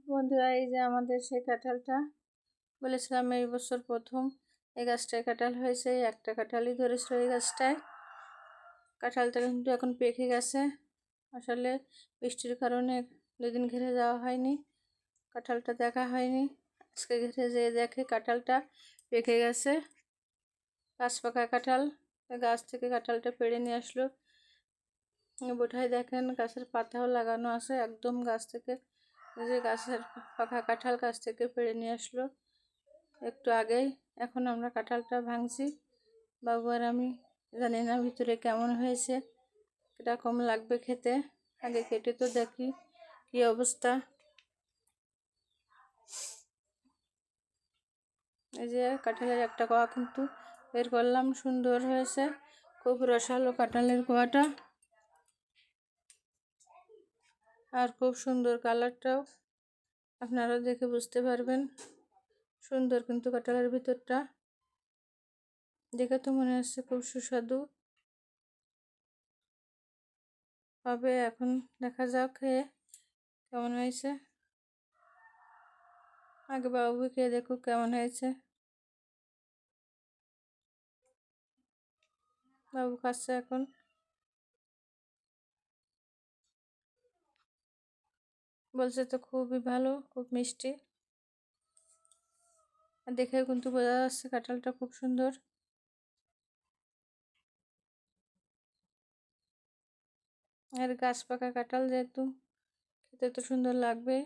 বন্ধুরা, এই যে আমাদের সেই কাঁঠালটা বলেছিলাম এই বছর প্রথম এই গাছটায় কাঁঠাল হয়েছে। একটা কাঁঠালই ধরেছিল এই গাছটায়। কাঁঠালটা কিন্তু এখন পেকে গেছে। আসলে বৃষ্টির কারণে দুদিন ঘিরে যাওয়া হয়নি, কাঁঠালটা দেখা হয়নি। আজকে ঘিরে যেয়ে দেখে কাঁঠালটা পেকে গেছে। গাছ পাকা কাঁঠাল, গাছ থেকে কাঁঠালটা পেড়ে নিয়ে আসলো। বোঠাই দেখেন গাছের পাতাও লাগানো আছে, একদম গাছ থেকে যে গাছের পাকা কাঁঠাল গাছ থেকে পেড়ে নিয়ে আসলো একটু আগেই। এখন আমরা কাঁঠালটা ভাঙছি, বাবু আর আমি। জানি না ভিতরে কেমন হয়েছে, কিরকম লাগবে খেতে। আগে কেটে তো দেখি কি অবস্থা। এই যে কাঁঠালের একটা কোয়া কিন্তু বের করলাম, সুন্দর হয়েছে, খুব রসালো কাঁঠালের কোয়াটা, আর খুব সুন্দর কালারটাও আপনারা দেখে বুঝতে পারবেন। সুন্দর কিন্তু কাঁঠালের ভিতরটা দেখে তো মনে হচ্ছে খুব সুস্বাদু হবে। এখন দেখা যাক খেয়ে কেমন হয়েছে। আগে বাবু খেয়ে দেখুক কেমন হয়েছে। বাবু খাচ্ছে এখন, বলছে তো খুবই ভালো, খুব মিষ্টি। আর দেখেও কিন্তু বোঝা যাচ্ছে কাঁঠালটা খুব সুন্দর। আর গাছ পাকা কাঁঠাল যেহেতু খেতে তো সুন্দর লাগবে।